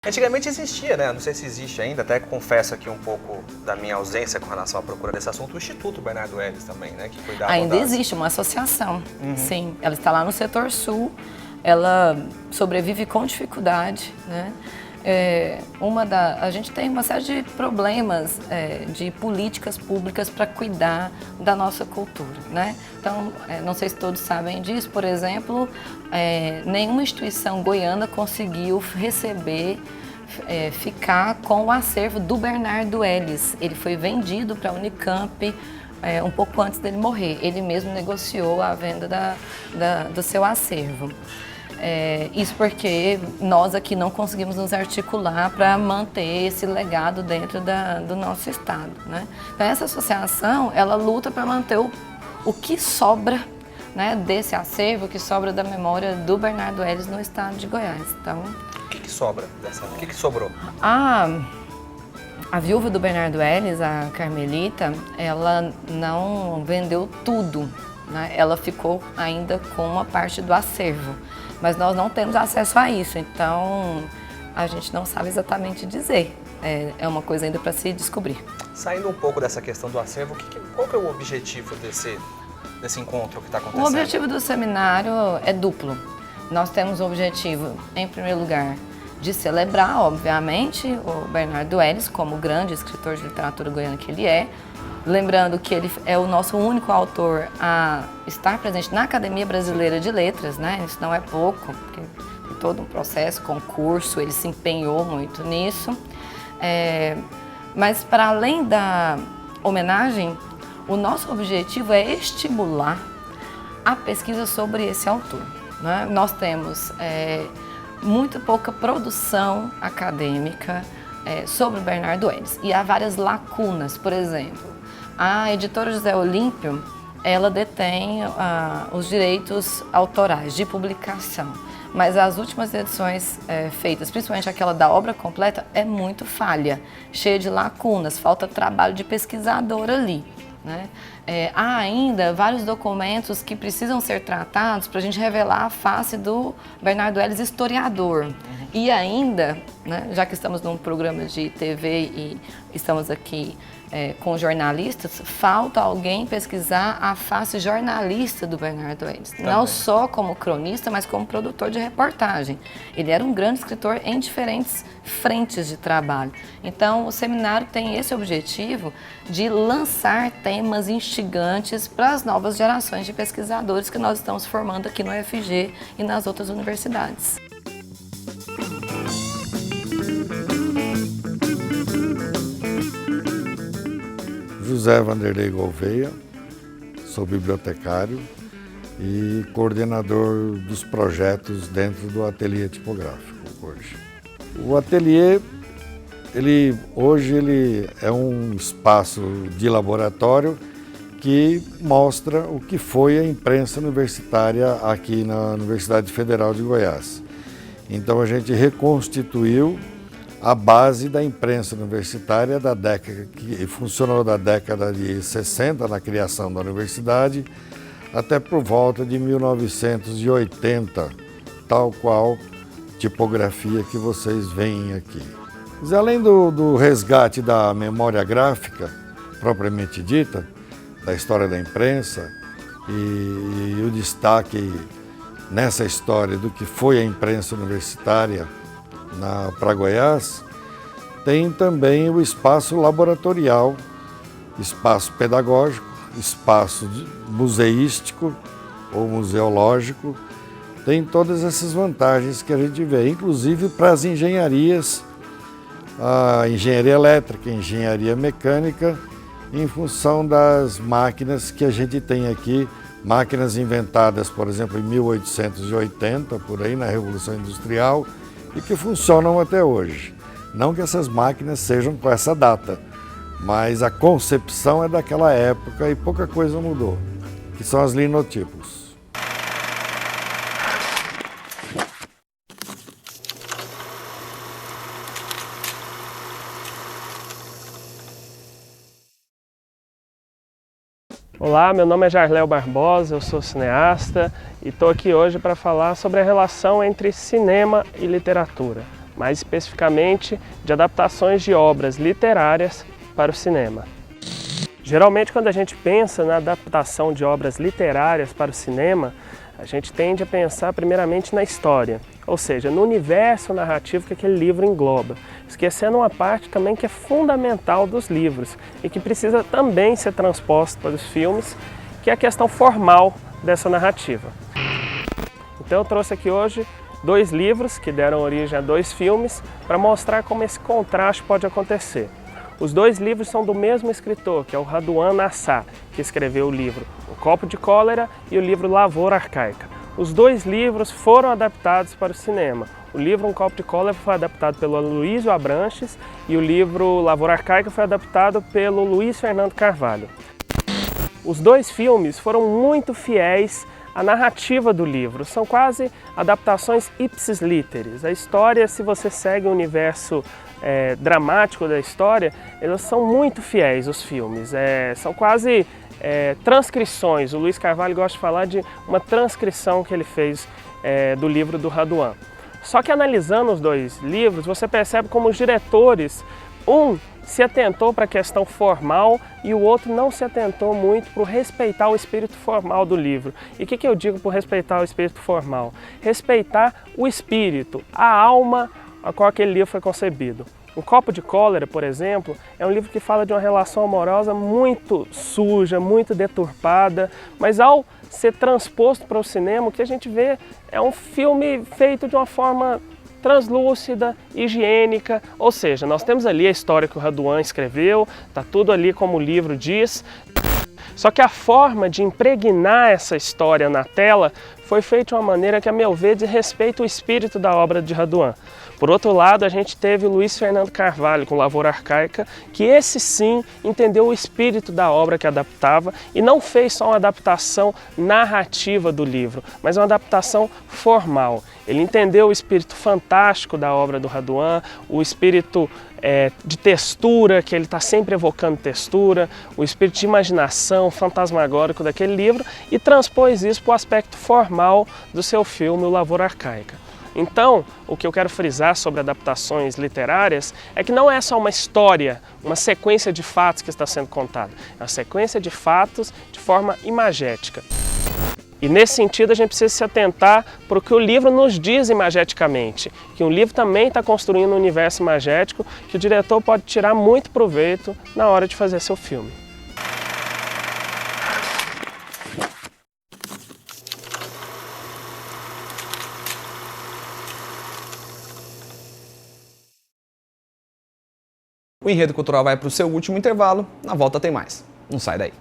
Antigamente existia, né? Não sei se existe ainda, até confesso aqui um pouco da minha ausência com relação à procura desse assunto, o Instituto Bernardo Ellis também, né? Que cuidava Ainda existe uma associação, sim. Ela está lá no setor sul, ela sobrevive com dificuldade, né? A gente tem uma série de problemas de políticas públicas para cuidar da nossa cultura, né? Então, não sei se todos sabem disso, por exemplo, nenhuma instituição goiana conseguiu ficar com o acervo do Bernardo Ellis. Ele foi vendido para a Unicamp um pouco antes dele morrer. Ele mesmo negociou a venda do seu acervo. Isso porque nós aqui não conseguimos nos articular para manter esse legado dentro do nosso estado, né? Então essa associação, ela luta para manter o que sobra, né, desse acervo, o que sobra da memória do Bernardo Ellis no estado de Goiás. Então, o que sobra dessa? O que sobrou? A viúva do Bernardo Ellis, a Carmelita, ela não vendeu tudo, né? Ela ficou ainda com uma parte do acervo. Mas nós não temos acesso a isso, então a gente não sabe exatamente dizer. É uma coisa ainda para se descobrir. Saindo um pouco dessa questão do acervo, qual que é o objetivo desse encontro que está acontecendo? O objetivo do seminário é duplo. Nós temos o objetivo, em primeiro lugar, de celebrar, obviamente, o Bernardo Ellis como grande escritor de literatura goiana que ele é. Lembrando que ele é o nosso único autor a estar presente na Academia Brasileira de Letras, né? Isso não é pouco, porque tem todo um processo, concurso, ele se empenhou muito nisso. Mas para além da homenagem, o nosso objetivo é estimular a pesquisa sobre esse autor, né? Nós temos muito pouca produção acadêmica sobre o Bernardo Ellis e há várias lacunas. Por exemplo, a editora José Olímpio, ela detém os direitos autorais de publicação, mas as últimas edições feitas, principalmente aquela da obra completa, é muito falha, cheia de lacunas, falta trabalho de pesquisador ali, né? Há ainda vários documentos que precisam ser tratados para a gente revelar a face do Bernardo Ellis historiador. E ainda, né, já que estamos num programa de TV e estamos aqui com jornalistas, falta alguém pesquisar a face jornalista do Bernardo Ellis. Não só como cronista, mas como produtor de reportagem. Ele era um grande escritor em diferentes frentes de trabalho. Então, o seminário tem esse objetivo de lançar temas instigantes para as novas gerações de pesquisadores que nós estamos formando aqui no UFG e nas outras universidades. José Vanderlei Gouveia, sou bibliotecário e coordenador dos projetos dentro do ateliê tipográfico hoje. O ateliê, hoje ele é um espaço de laboratório que mostra o que foi a imprensa universitária aqui na Universidade Federal de Goiás. Então a gente reconstituiu a base da imprensa universitária da década que funcionou da década de 60 na criação da universidade até por volta de 1980, tal qual tipografia que vocês veem aqui. Mas além do resgate da memória gráfica propriamente dita, da história da imprensa e o destaque nessa história do que foi a imprensa universitária para Goiás, tem também o espaço laboratorial, espaço pedagógico, espaço museístico ou museológico. Tem todas essas vantagens que a gente vê, inclusive para as engenharias, a engenharia elétrica, a engenharia mecânica, em função das máquinas que a gente tem aqui, máquinas inventadas, por exemplo, em 1880, por aí, na Revolução Industrial, e que funcionam até hoje. Não que essas máquinas sejam com essa data, mas a concepção é daquela época e pouca coisa mudou, que são as linotipos. Olá, meu nome é Jarléo Barbosa, eu sou cineasta e estou aqui hoje para falar sobre a relação entre cinema e literatura. mais especificamente de adaptações de obras literárias para o cinema. Geralmente, quando a gente pensa na adaptação de obras literárias para o cinema, a gente tende a pensar primeiramente na história, ou seja, no universo narrativo que aquele livro engloba, esquecendo uma parte também que é fundamental dos livros e que precisa também ser transposta para os filmes, que é a questão formal dessa narrativa. Então eu trouxe aqui hoje 2 livros que deram origem a 2 filmes para mostrar como esse contraste pode acontecer. Os 2 livros são do mesmo escritor, que é o Raduan Nassar, que escreveu o livro O Copo de Cólera e o livro Lavoura Arcaica. Os 2 livros foram adaptados para o cinema. O livro Um Copo de Cólera foi adaptado pelo Aloysio Abranches e o livro Lavoura Arcaica foi adaptado pelo Luiz Fernando Carvalho. Os 2 filmes foram muito fiéis à narrativa do livro, são quase adaptações ipsis literis. A história, se você segue o universo dramático da história, elas são muito fiéis, os filmes, são quase transcrições. O Luiz Carvalho gosta de falar de uma transcrição que ele fez do livro do Raduan. Só que analisando os 2 livros, você percebe como os diretores, um se atentou para a questão formal e o outro não se atentou muito para respeitar o espírito formal do livro. E o que eu digo por respeitar o espírito formal? Respeitar o espírito, a alma a qual aquele livro foi concebido. O Copo de Cólera, por exemplo, é um livro que fala de uma relação amorosa muito suja, muito deturpada, mas ao ser transposto para o cinema, o que a gente vê é um filme feito de uma forma translúcida, higiênica, ou seja, nós temos ali a história que o Raduan escreveu, está tudo ali como o livro diz, só que a forma de impregnar essa história na tela foi feita de uma maneira que, a meu ver, desrespeita o espírito da obra de Raduan. Por outro lado, a gente teve o Luiz Fernando Carvalho com Lavoura Arcaica, que esse sim entendeu o espírito da obra que adaptava e não fez só uma adaptação narrativa do livro, mas uma adaptação formal. Ele entendeu o espírito fantástico da obra do Raduan, o espírito de textura, que ele está sempre evocando textura, o espírito de imaginação fantasmagórico daquele livro e transpôs isso para o aspecto formal do seu filme, O Lavoura Arcaica. Então, o que eu quero frisar sobre adaptações literárias é que não é só uma história, uma sequência de fatos que está sendo contada, é uma sequência de fatos de forma imagética. E nesse sentido a gente precisa se atentar para o que o livro nos diz imageticamente, que o livro também está construindo um universo imagético que o diretor pode tirar muito proveito na hora de fazer seu filme. O Enredo Cultural vai para o seu último intervalo, na volta tem mais. Não sai daí.